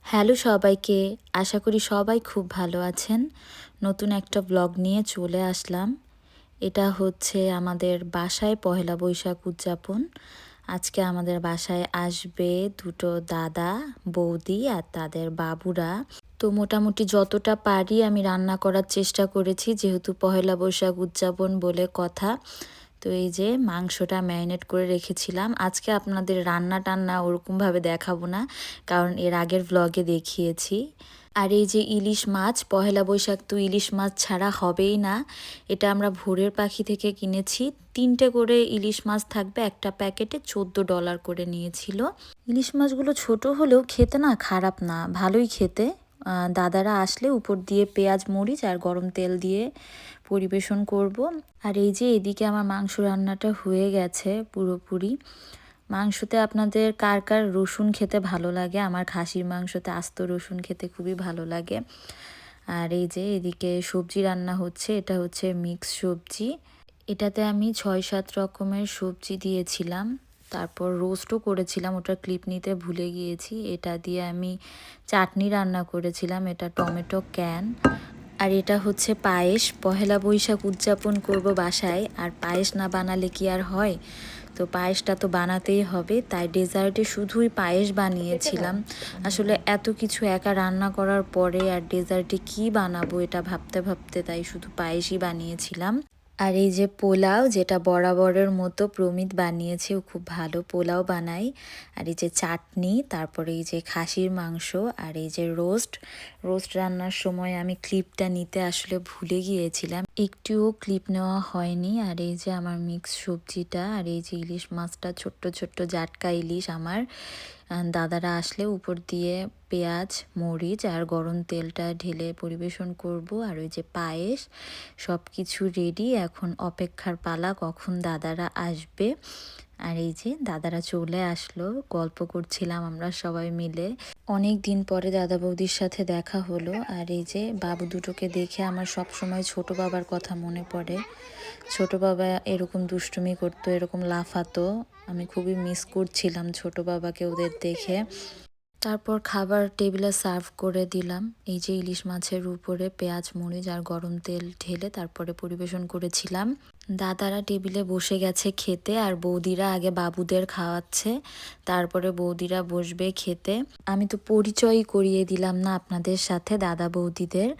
Hello সবাইকে, আশা করি সবাই খুব ভালো আছেন। নতুন একটা ব্লগ নিয়ে চলে আসলাম। এটা হচ্ছে আমাদের বাসায় পহেলা বৈশাখ উদযাপন। আজকে আমাদের বাসায় আসবে দুটো দাদা, বৌদি আর তাদের বাবুরা। তো মোটামুটি যতটা পারি আমি রান্না করার চেষ্টা করেছি, যেহেতু পহেলা বৈশাখ উদযাপন বলে কথা। তো এই যে মাংসটা ম্যারিনেট করে রেখেছিলাম। আজকে আপনাদের রান্না টান্না ওরকমভাবে দেখাবো না, কারণ এর আগের ভ্লগে দেখিয়েছি। আর এই যে ইলিশ মাছ, পহেলা বৈশাখ তো ইলিশ মাছ ছাড়া হবেই না। এটা আমরা ভোরের পাখি থেকে কিনেছি। 3টে করে ইলিশ মাছ থাকবে একটা প্যাকেটে, $14 করে নিয়েছিল। ইলিশ মাছগুলো ছোট হলেও খেতে না খারাপ না, ভালোই খেতে। দাদারা আসলে উপর দিয়ে পেঁয়াজ মরিচ আর গরম তেল দিয়ে পরিবেশন করব। আর এই যে এদিকে আমার মাংস রান্নাটা হয়ে গেছে পুরোপুরি। মাংসতে আপনাদের কার কার রসুন খেতে ভালো লাগে? আমার খাসির মাংসতে আস্ত রসুন খেতে খুবই ভালো লাগে। আর এই যে এদিকে সবজি রান্না হচ্ছে, এটা হচ্ছে মিক্স সবজি। এটাতে আমি 6-7 রকমের সবজি দিয়েছিলাম। তারপর রোস্টও করেছিলাম, ওটা ক্লিপ নিতে ভুলে গিয়েছি। এটা দিয়ে আমি চাটনি রান্না করেছিলাম, এটা টমেটো ক্যান। আর এটা হচ্ছে পায়েস। পহেলা বৈশাখ উদযাপন করব বাসায়, আর পায়েস না বানালে কি আর হয়? তো পায়েসটা তো বানাতেই হবে, তাই ডেজার্টে শুধুই পায়েস বানিয়েছিলাম। আসলে এত কিছু একা রান্না করার পরে আর ডেজার্টে কি বানাবো এটা ভাবতে ভাবতে তাই শুধু পায়েসই বানিয়েছিলাম। আর এই যে পোলাও, যেটা বরাবরের মতো প্রমিত বানিয়েছে, ও খুব ভালো পোলাও বানাই। আর এই যে চাটনি, তারপরে এই যে খাসির মাংস, আর এই যে রোস্ট রান্নার সময় আমি ক্লিপটা নিতে আসলে ভুলে গিয়েছিলাম, একটুও ক্লিপ নেওয়া হয়নি। আর এই যে আমার মিক্স সবজিটা, আর এই যে ইলিশ মাছটা, ছোট্ট ছোট্ট জাটকা ইলিশ আমার। দাদারা আসলে উপর দিয়ে পেঁয়াজ মরিচ আর গরম তেলটা ঢেলে পরিবেশন করব। আর ওই যে পায়েস, সব কিছু রেডি, এখন অপেক্ষার পালা কখন দাদারা আসবে। আর এই যে দাদারা চলে আসলো, গল্প করছিলাম আমরা সবাই মিলে। অনেক দিন পরে দাদা বৌদির সাথে দেখা হলো। আর এই যে বাবু দুটোকে দেখে আমার সব সময় ছোট বাবার কথা মনে পড়ে। ছোট বাবা এরকম দুষ্টুমি করতো, এরকম লাফাতো। আমি খুবই মিস করছিলাম ছোট বাবাকে ওদের দেখে। তারপর খাবার টেবিলে সার্ভ করে দিলাম। এই যে ইলিশ মাছের উপরে পেঁয়াজ মরিচ আর গরম তেল ঢেলে তারপরে পরিবেশন করেছিলাম। দাদারা টেবিলে বসে গেছে খেতে, আর বৌদিরা আগে বাবুদের খাওয়াচ্ছে, তারপরে বৌদিরা বসবে খেতে। আমি তো পরিচয়ই করিয়ে দিলাম না আপনাদের সাথে দাদা বৌদিদের।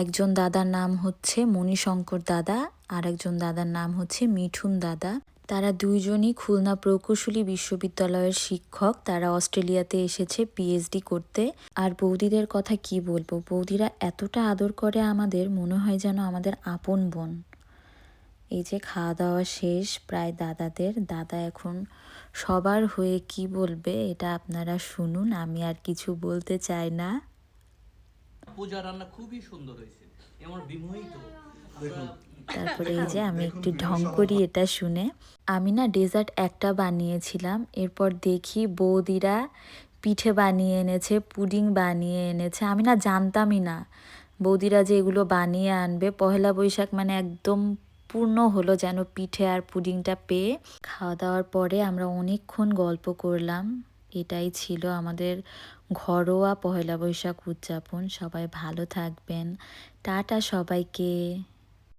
একজন দাদার নাম হচ্ছে মণিশঙ্কর দাদা, আর একজন দাদার নাম হচ্ছে মিঠুন দাদা। তারা দুইজনই খুলনা প্রকৌশলী বিশ্ববিদ্যালয়ের শিক্ষক। তারা অস্ট্রেলিয়াতে এসেছে পিএইচডি করতে। আর বৌদিদের কথা কি বলবো, বৌদিরা এতটা আদর করে আমাদের, মনে হয় যেন আমাদের আপন বোন। এই যে খাওয়া দাওয়া শেষ প্রায় দাদাদের। দাদা এখন সবার হয়ে কি বলবে এটা আপনারা শুনুন, আমি আর কিছু বলতে চাই না। পূজা রান্না খুবই সুন্দর হয়েছে, আমার বিমোহিত। দেখুন, তারপরে এই যে আমি একটু ঢং করি এটা শুনে। আমি না ডেজার্ট একটা বানিয়েছিলাম, এরপর দেখি বৌদিরা পিঠে বানিয়ে এনেছে, পুডিং বানিয়ে এনেছে। আমি না জানতামই না বৌদিরা যে এগুলো বানিয়ে আনবে। পহেলা বৈশাখ মানে একদম পূর্ণ হলো যেন পিঠে আর পুডিংটা পেয়ে। খাওয়া দাওয়ার পরে আমরা অনেকক্ষণ গল্প করলাম। এটাই ছিল আমাদের ঘরোয়া পহেলা বৈশাখ উদযাপন। সবাই ভালো থাকবেন, টাটা সবাইকে।